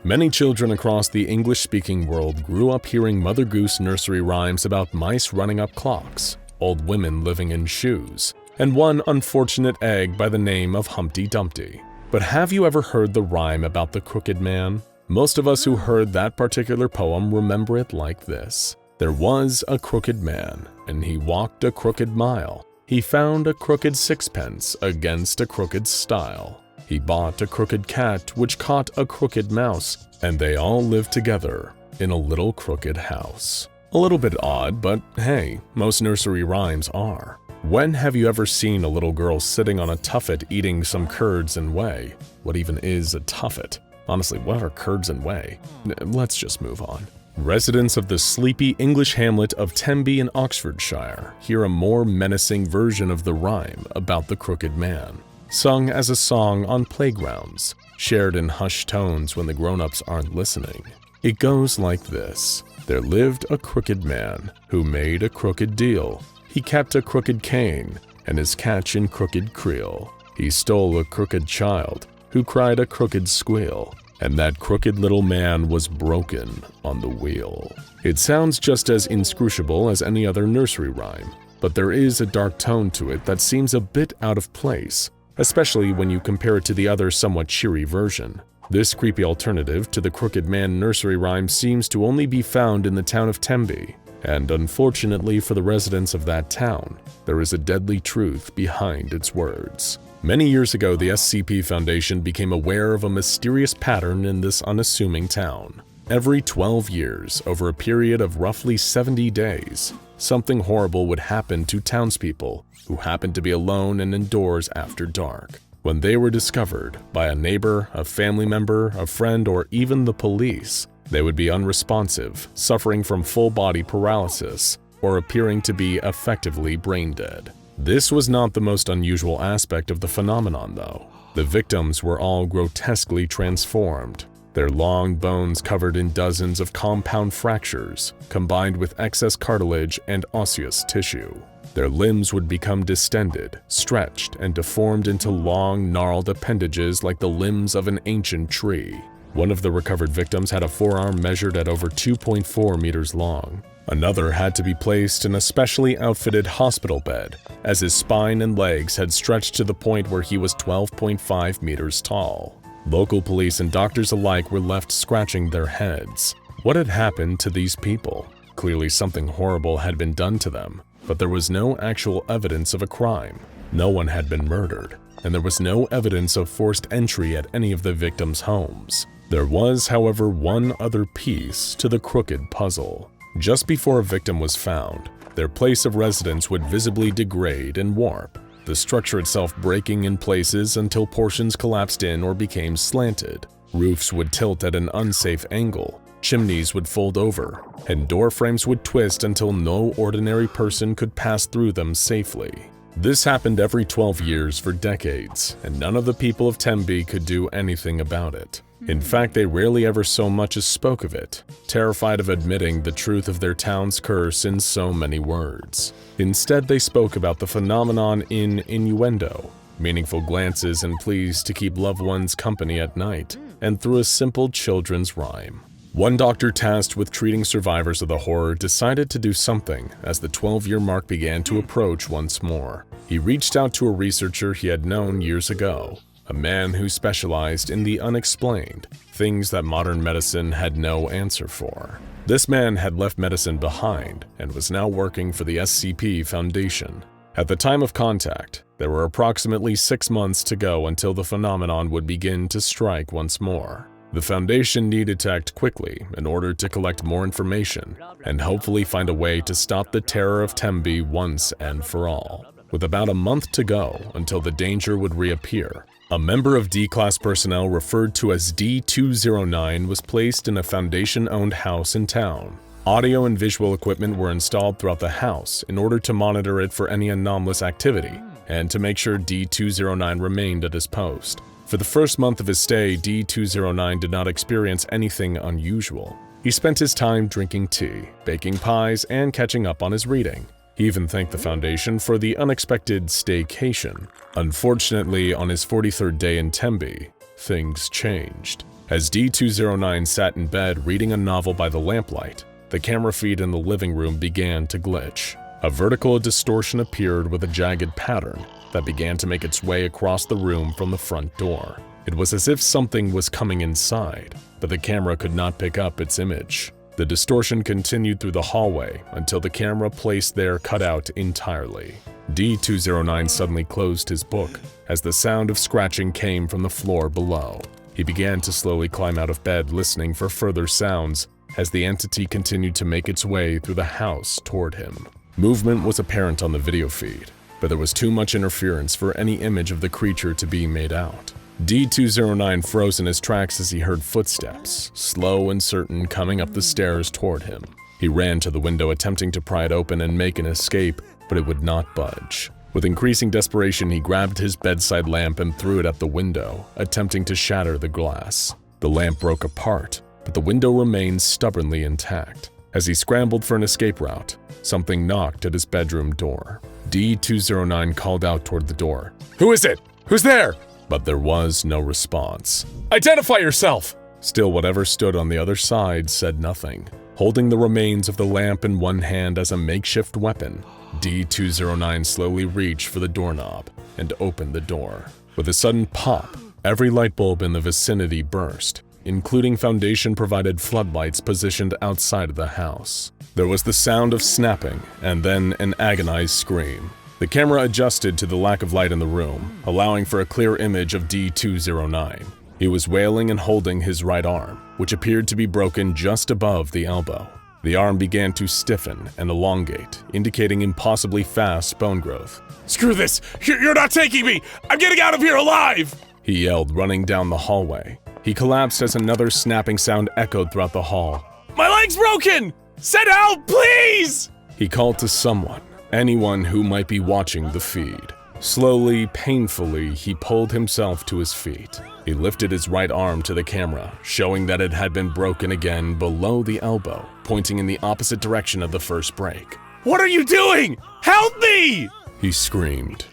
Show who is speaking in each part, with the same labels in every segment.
Speaker 1: Many children across the English-speaking world grew up hearing Mother Goose nursery rhymes about mice running up clocks, old women living in shoes, and one unfortunate egg by the name of Humpty Dumpty. But have you ever heard the rhyme about the crooked man? Most of us who heard that particular poem remember it like this. There was a crooked man, and he walked a crooked mile. He found a crooked sixpence against a crooked stile. He bought a crooked cat which caught a crooked mouse, and they all lived together in a little crooked house. A little bit odd, but hey, most nursery rhymes are. When have you ever seen a little girl sitting on a tuffet eating some curds and whey? What even is a tuffet? Honestly, what are curds and whey? Let's just move on. Residents of the sleepy English hamlet of Temby in Oxfordshire hear a more menacing version of the rhyme about the crooked man, sung as a song on playgrounds, shared in hushed tones when the grown-ups aren't listening. It goes like this. There lived a crooked man who made a crooked deal. He kept a crooked cane and his catch in crooked creel. He stole a crooked child who cried a crooked squeal, and that crooked little man was broken on the wheel. It sounds just as inscrutable as any other nursery rhyme, but there is a dark tone to it that seems a bit out of place, especially when you compare it to the other somewhat cheery version. This creepy alternative to the crooked man nursery rhyme seems to only be found in the town of Temby, and unfortunately for the residents of that town, there is a deadly truth behind its words. Many years ago, the SCP Foundation became aware of a mysterious pattern in this unassuming town. Every 12 years, over a period of roughly 70 days, something horrible would happen to townspeople who happened to be alone and indoors after dark. When they were discovered by a neighbor, a family member, a friend, or even the police, they would be unresponsive, suffering from full-body paralysis, or appearing to be effectively brain-dead. This was not the most unusual aspect of the phenomenon, though. The victims were all grotesquely transformed, their long bones covered in dozens of compound fractures, combined with excess cartilage and osseous tissue. Their limbs would become distended, stretched, and deformed into long, gnarled appendages like the limbs of an ancient tree. One of the recovered victims had a forearm measured at over 2.4 meters long. Another had to be placed in a specially outfitted hospital bed, as his spine and legs had stretched to the point where he was 12.5 meters tall. Local police and doctors alike were left scratching their heads. What had happened to these people? Clearly something horrible had been done to them, but there was no actual evidence of a crime. No one had been murdered, and there was no evidence of forced entry at any of the victims' homes. There was, however, one other piece to the crooked puzzle. Just before a victim was found, their place of residence would visibly degrade and warp, the structure itself breaking in places until portions collapsed in or became slanted. Roofs would tilt at an unsafe angle, chimneys would fold over, and door frames would twist until no ordinary person could pass through them safely. This happened every 12 years for decades, and none of the people of Temby could do anything about it. In fact, they rarely ever so much as spoke of it, terrified of admitting the truth of their town's curse in so many words. Instead, they spoke about the phenomenon in innuendo, meaningful glances and pleas to keep loved ones company at night, and through a simple children's rhyme. One doctor tasked with treating survivors of the horror decided to do something as the 12-year mark began to approach once more. He reached out to a researcher he had known years ago, a man who specialized in the unexplained, things that modern medicine had no answer for. This man had left medicine behind and was now working for the SCP Foundation. At the time of contact, there were approximately 6 months to go until the phenomenon would begin to strike once more. The Foundation needed to act quickly in order to collect more information and hopefully find a way to stop the terror of Temby once and for all. With about a month to go until the danger would reappear, a member of D-Class personnel referred to as D-209 was placed in a Foundation-owned house in town. Audio and visual equipment were installed throughout the house in order to monitor it for any anomalous activity and to make sure D-209 remained at his post. For the first month of his stay, D-209 did not experience anything unusual. He spent his time drinking tea, baking pies, and catching up on his reading. He even thanked the Foundation for the unexpected staycation. Unfortunately, on his 43rd day in Temby, things changed. As D209 sat in bed reading a novel by the lamplight, the camera feed in the living room began to glitch. A vertical distortion appeared with a jagged pattern that began to make its way across the room from the front door. It was as if something was coming inside, but the camera could not pick up its image. The distortion continued through the hallway until the camera placed there cut out entirely. D209 suddenly closed his book as the sound of scratching came from the floor below. He began to slowly climb out of bed, listening for further sounds as the entity continued to make its way through the house toward him. Movement was apparent on the video feed, but there was too much interference for any image of the creature to be made out. D209 froze in his tracks as he heard footsteps, slow and certain, coming up the stairs toward him. He ran to the window, attempting to pry it open and make an escape, but it would not budge. With increasing desperation, he grabbed his bedside lamp and threw it at the window, attempting to shatter the glass. The lamp broke apart, but the window remained stubbornly intact. As he scrambled for an escape route, something knocked at his bedroom door. D209 called out toward the door. "Who is it? Who's there?" But there was no response. "Identify yourself!" Still, whatever stood on the other side said nothing. Holding the remains of the lamp in one hand as a makeshift weapon, D209 slowly reached for the doorknob and opened the door. With a sudden pop, every light bulb in the vicinity burst, including Foundation-provided floodlights positioned outside of the house. There was the sound of snapping and then an agonized scream. The camera adjusted to the lack of light in the room, allowing for a clear image of D209. He was wailing and holding his right arm, which appeared to be broken just above the elbow. The arm began to stiffen and elongate, indicating impossibly fast bone growth. "Screw this! You're not taking me! I'm getting out of here alive!" he yelled, running down the hallway. He collapsed as another snapping sound echoed throughout the hall. "My leg's broken! Send help, please!" He called to someone, anyone who might be watching the feed. Slowly, painfully, he pulled himself to his feet. He lifted his right arm to the camera, showing that it had been broken again below the elbow, pointing in the opposite direction of the first break. "What are you doing? Help me!" he screamed.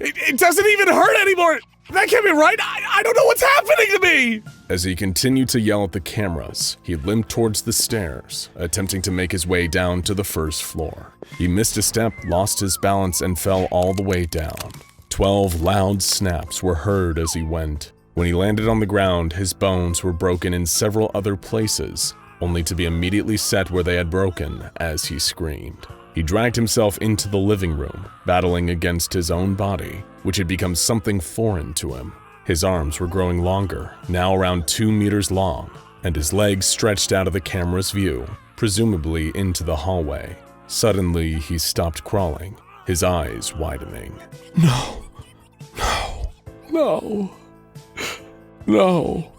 Speaker 1: It doesn't even hurt anymore! That can't be right! I don't know what's happening to me!" As he continued to yell at the cameras, he limped towards the stairs, attempting to make his way down to the first floor. He missed a step, lost his balance, and fell all the way down. 12 loud snaps were heard as he went. When he landed on the ground, his bones were broken in several other places, only to be immediately set where they had broken as he screamed. He dragged himself into the living room, battling against his own body, which had become something foreign to him. His arms were growing longer, now around 2 meters long, and his legs stretched out of the camera's view, presumably into the hallway. Suddenly, he stopped crawling, his eyes widening. No,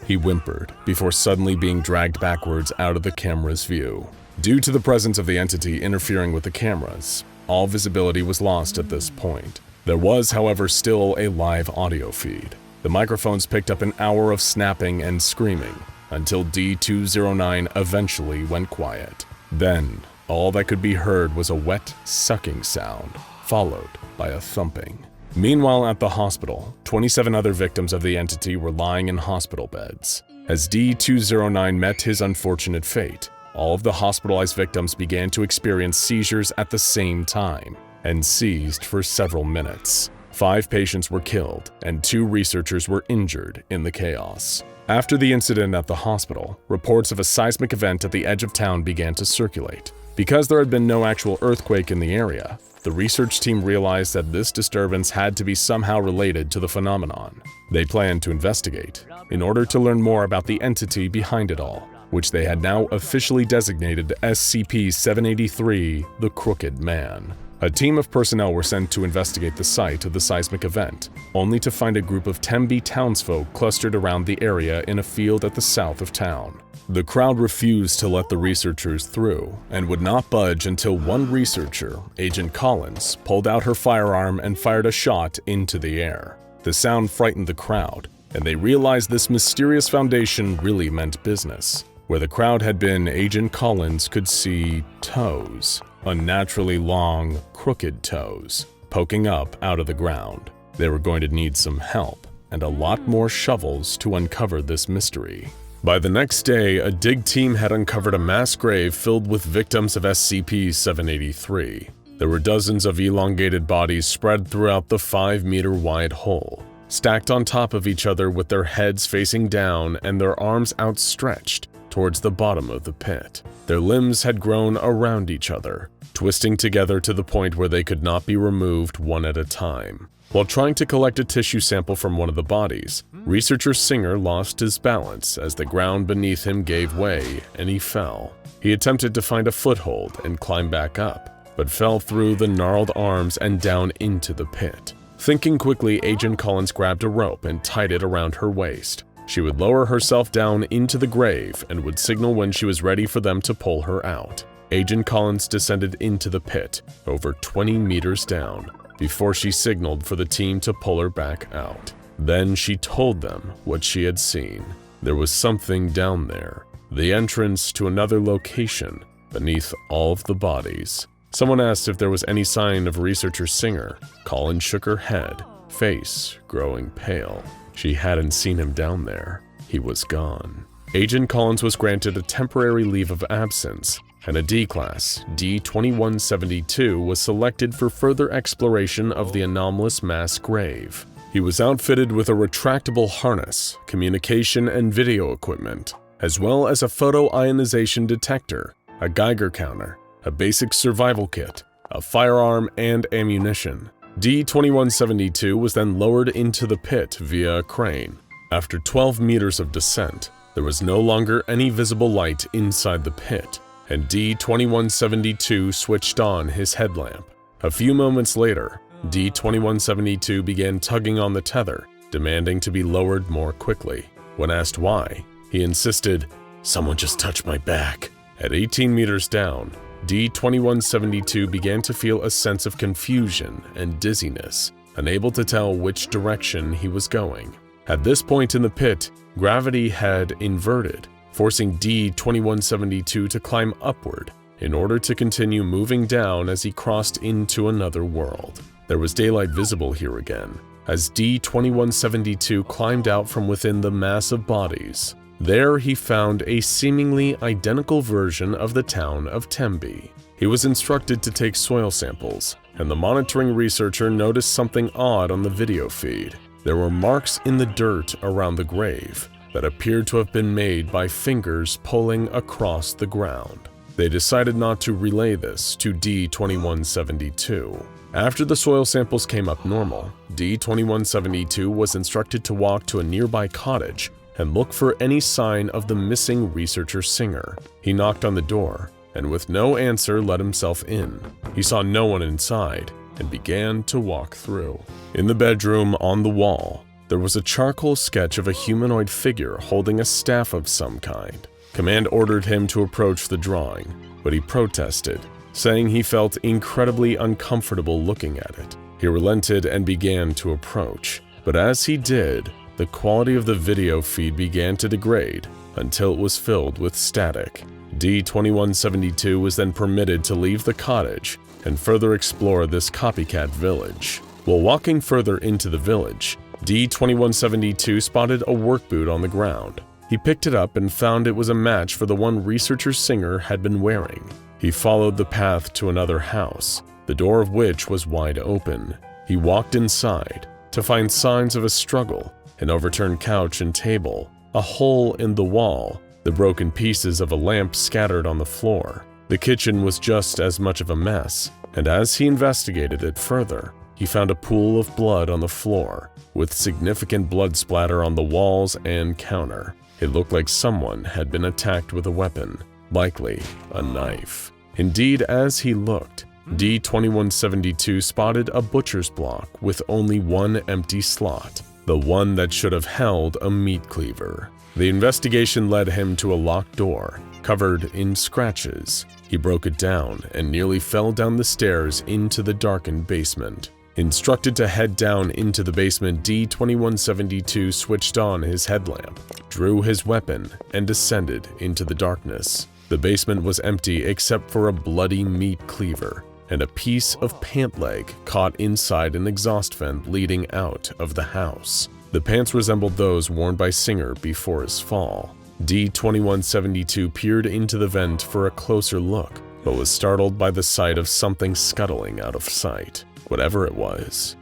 Speaker 1: he whimpered before suddenly being dragged backwards out of the camera's view. Due to the presence of the entity interfering with the cameras, all visibility was lost at this point. There was, however, still a live audio feed. The microphones picked up an hour of snapping and screaming until D209 eventually went quiet. Then, all that could be heard was a wet, sucking sound, followed by a thumping. Meanwhile, at the hospital, 27 other victims of the entity were lying in hospital beds. As D209 met his unfortunate fate, all of the hospitalized victims began to experience seizures at the same time and seized for several minutes. 5 patients were killed and 2 researchers were injured in the chaos. After the incident at the hospital, reports of a seismic event at the edge of town began to circulate. Because there had been no actual earthquake in the area, the research team realized that this disturbance had to be somehow related to the phenomenon. They planned to investigate in order to learn more about the entity behind it all, which they had now officially designated SCP-783, the Crooked Man. A team of personnel were sent to investigate the site of the seismic event, only to find a group of Temby townsfolk clustered around the area in a field at the south of town. The crowd refused to let the researchers through and would not budge until one researcher, Agent Collins, pulled out her firearm and fired a shot into the air. The sound frightened the crowd, and they realized this mysterious foundation really meant business. Where the crowd had been, Agent Collins could see toes, unnaturally long, crooked toes, poking up out of the ground. They were going to need some help. and a lot more shovels to uncover this mystery. By the next day, a dig team had uncovered a mass grave filled with victims of SCP-783. There were dozens of elongated bodies spread throughout the 5-meter-wide hole, stacked on top of each other with their heads facing down and their arms outstretched towards the bottom of the pit. Their limbs had grown around each other, twisting together to the point where they could not be removed one at a time. While trying to collect a tissue sample from one of the bodies, researcher Singer lost his balance as the ground beneath him gave way and he fell. He attempted to find a foothold and climb back up, but fell through the gnarled arms and down into the pit. Thinking quickly, Agent Collins grabbed a rope and tied it around her waist. She would lower herself down into the grave and would signal when she was ready for them to pull her out. Agent Collins descended into the pit, over 20 meters down, before she signaled for the team to pull her back out. Then she told them what she had seen. There was something down there, the entrance to another location beneath all of the bodies. Someone asked if there was any sign of researcher Singer. Collins shook her head, face growing pale. She hadn't seen him down there. He was gone. Agent Collins was granted a temporary leave of absence, and a D-Class, D-2172, was selected for further exploration of the anomalous mass grave. He was outfitted with a retractable harness, communication and video equipment, as well as a photoionization detector, a Geiger counter, a basic survival kit, a firearm, and ammunition. D-2172 was then lowered into the pit via a crane. After 12 meters of descent, there was no longer any visible light inside the pit, and D-2172 switched on his headlamp. A few moments later, D-2172 began tugging on the tether, demanding to be lowered more quickly. When asked why, he insisted, "Someone just touched my back." At 18 meters down, D-2172 began to feel a sense of confusion and dizziness, unable to tell which direction he was going. At this point in the pit, gravity had inverted, forcing D-2172 to climb upward in order to continue moving down as he crossed into another world. There was daylight visible here again, as D-2172 climbed out from within the mass of bodies. There he found a seemingly identical version of the town of Temby. He was instructed to take soil samples, and the monitoring researcher noticed something odd on the video feed. There were marks in the dirt around the grave that appeared to have been made by fingers pulling across the ground. They decided not to relay this to D-2172. After the soil samples came up normal, D-2172 was instructed to walk to a nearby cottage and look for any sign of the missing researcher Singer. He knocked on the door, and with no answer let himself in. He saw no one inside and began to walk through. In the bedroom on the wall, there was a charcoal sketch of a humanoid figure holding a staff of some kind. Command ordered him to approach the drawing, but he protested, saying he felt incredibly uncomfortable looking at it. He relented and began to approach, but as he did, the quality of the video feed began to degrade until it was filled with static. D-2172 was then permitted to leave the cottage and further explore this copycat village. While walking further into the village, D-2172 spotted a work boot on the ground. He picked it up and found it was a match for the one researcher Singer had been wearing. He followed the path to another house, the door of which was wide open. He walked inside to find signs of a struggle: an overturned couch and table, a hole in the wall, the broken pieces of a lamp scattered on the floor. The kitchen was just as much of a mess, and as he investigated it further, he found a pool of blood on the floor, with significant blood splatter on the walls and counter. It looked like someone had been attacked with a weapon, likely a knife. Indeed, as he looked, D-2172 spotted a butcher's block with only one empty slot, the one that should have held a meat cleaver. The investigation led him to a locked door, covered in scratches. He broke it down and nearly fell down the stairs into the darkened basement. Instructed to head down into the basement, D-2172 switched on his headlamp, drew his weapon, and descended into the darkness. The basement was empty except for a bloody meat cleaver and a piece of pant leg caught inside an exhaust vent leading out of the house. The pants resembled those worn by Singer before his fall. D-2172 peered into the vent for a closer look, but was startled by the sight of something scuttling out of sight. Whatever it was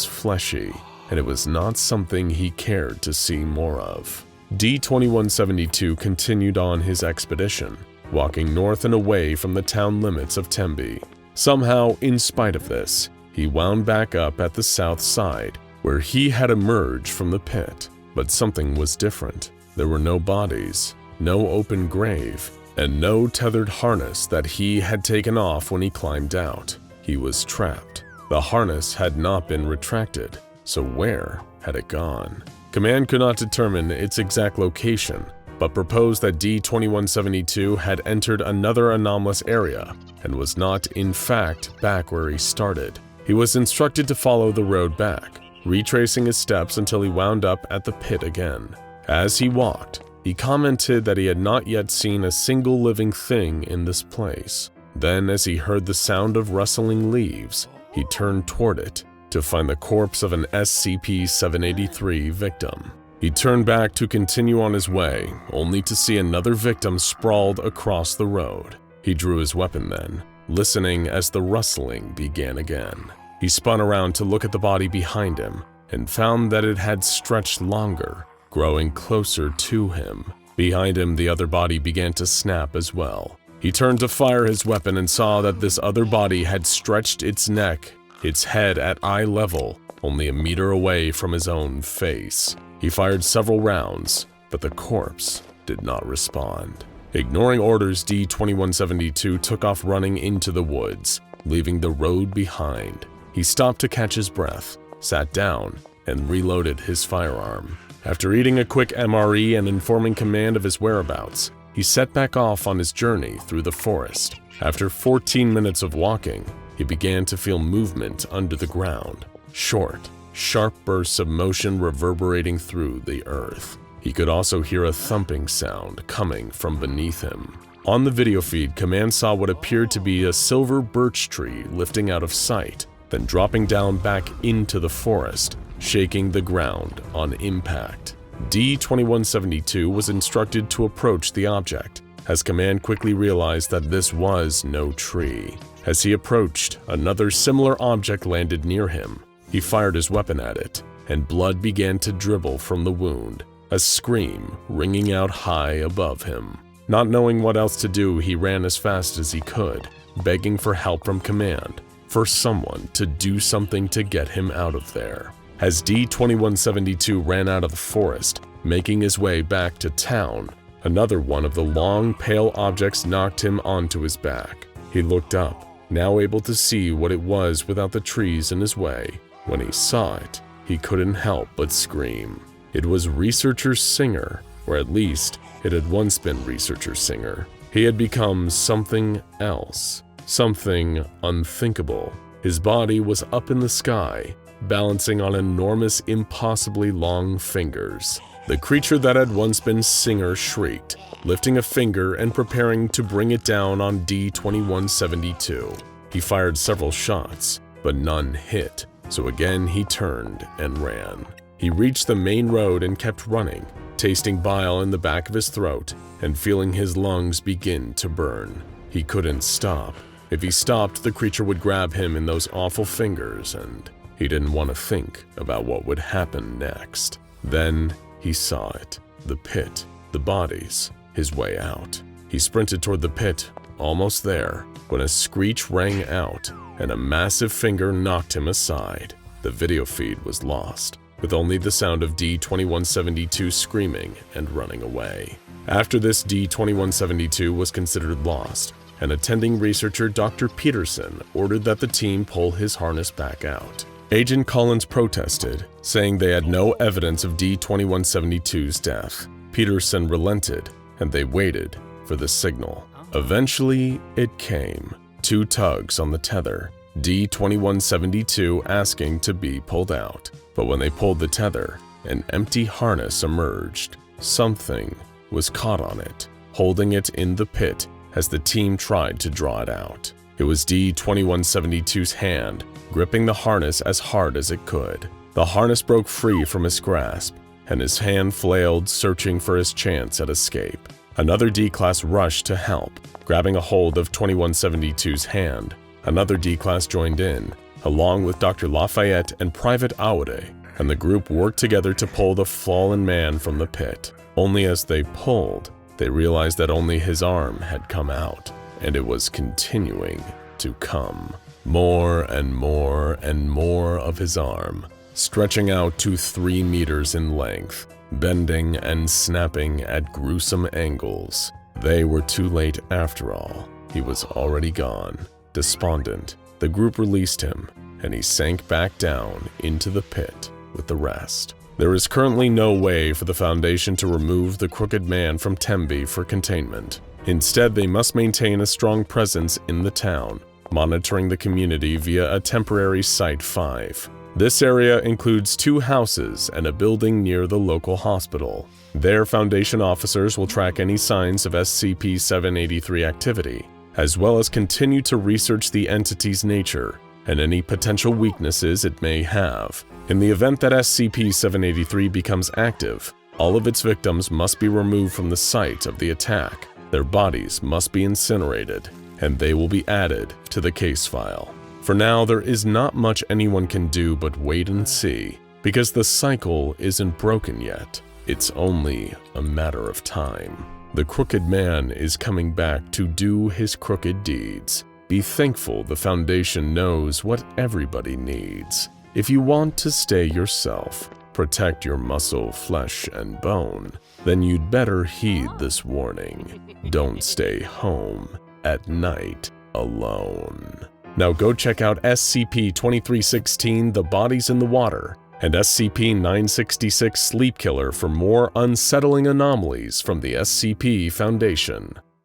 Speaker 1: fleshy, and it was not something he cared to see more of. D-2172 continued on his expedition, walking north and away from the town limits of Temby. Somehow, in spite of this, he wound back up at the south side, where he had emerged from the pit. But something was different. There were no bodies, no open grave, and no tethered harness that he had taken off when he climbed out. He was trapped. The harness had not been retracted, so where had it gone? Command could not determine its exact location, but proposed that D-2172 had entered another anomalous area and was not, in fact, back where he started. He was instructed to follow the road back, retracing his steps until he wound up at the pit again. As he walked, he commented that he had not yet seen a single living thing in this place. Then, as he heard the sound of rustling leaves, he turned toward it to find the corpse of an SCP-783 victim. He turned back to continue on his way, only to see another victim sprawled across the road. He drew his weapon then, listening as the rustling began again. He spun around to look at the body behind him and found that it had stretched longer, growing closer to him. Behind him, the other body began to snap as well. He turned to fire his weapon and saw that this other body had stretched its neck, its head at eye level, only a meter away from his own face. He fired several rounds, but the corpse did not respond. Ignoring orders, D-2172 took off running into the woods, leaving the road behind. He stopped to catch his breath, sat down, and reloaded his firearm. After eating a quick MRE and informing command of his whereabouts, he set back off on his journey through the forest. After 14 minutes of walking, he began to feel movement under the ground. Short, sharp bursts of motion reverberating through the earth. He could also hear a thumping sound coming from beneath him. On the video feed, Command saw what appeared to be a silver birch tree lifting out of sight, then dropping down back into the forest, shaking the ground on impact. D-2172 was instructed to approach the object, as Command quickly realized that this was no tree. As he approached, another similar object landed near him. He fired his weapon at it, and blood began to dribble from the wound, a scream ringing out high above him. Not knowing what else to do, he ran as fast as he could, begging for help from Command, for someone to do something to get him out of there. As D-2172 ran out of the forest, making his way back to town, another one of the long, pale objects knocked him onto his back. He looked up, now able to see what it was without the trees in his way. When he saw it, he couldn't help but scream. It was Researcher Singer, or at least it had once been Researcher Singer. He had become something else, something unthinkable. His body was up in the sky, balancing on enormous, impossibly long fingers. The creature that had once been Singer shrieked, lifting a finger and preparing to bring it down on D-2172. He fired several shots, but none hit, so again he turned and ran. He reached the main road and kept running, tasting bile in the back of his throat and feeling his lungs begin to burn. He couldn't stop. If he stopped, the creature would grab him in those awful fingers, and he didn't want to think about what would happen next. Then he saw it, the pit, the bodies, his way out. He sprinted toward the pit, almost there, when a screech rang out and a massive finger knocked him aside. The video feed was lost, with only the sound of D-2172 screaming and running away. After this, D-2172 was considered lost, and attending researcher Dr. Peterson ordered that the team pull his harness back out. Agent Collins protested, saying they had no evidence of D-2172's death. Peterson relented, and they waited for the signal. Eventually, it came. 2 tugs on the tether, D-2172 asking to be pulled out. But when they pulled the tether, an empty harness emerged. Something was caught on it, holding it in the pit as the team tried to draw it out. It was D-2172's hand, gripping the harness as hard as it could. The harness broke free from his grasp, and his hand flailed, searching for his chance at escape. Another D-Class rushed to help, grabbing a hold of 2172's hand. Another D-Class joined in, along with Dr. Lafayette and Private Aoude, and the group worked together to pull the fallen man from the pit. Only as they pulled, they realized that only his arm had come out, and it was continuing to come. More and more and more of his arm, stretching out to 3 meters in length, bending and snapping at gruesome angles. They were too late after all. He was already gone. Despondent, the group released him, and he sank back down into the pit with the rest. There is currently no way for the Foundation to remove the crooked man from Temby for containment. Instead, they must maintain a strong presence in the town, monitoring the community via a temporary Site 5. This area includes 2 houses and a building near the local hospital. Their Foundation officers will track any signs of SCP-783 activity, as well as continue to research the entity's nature and any potential weaknesses it may have. In the event that SCP-783 becomes active, all of its victims must be removed from the site of the attack. Their bodies must be incinerated, and they will be added to the case file. For now, there is not much anyone can do but wait and see, because the cycle isn't broken yet. It's only a matter of time. The crooked man is coming back to do his crooked deeds. Be thankful the Foundation knows what everybody needs. If you want to stay yourself, protect your muscle, flesh, and bone, then you'd better heed this warning. Don't stay home at night alone. Now go check out SCP-2316, The Bodies in the Water, and SCP-966, Sleep Killer for more unsettling anomalies from the SCP Foundation.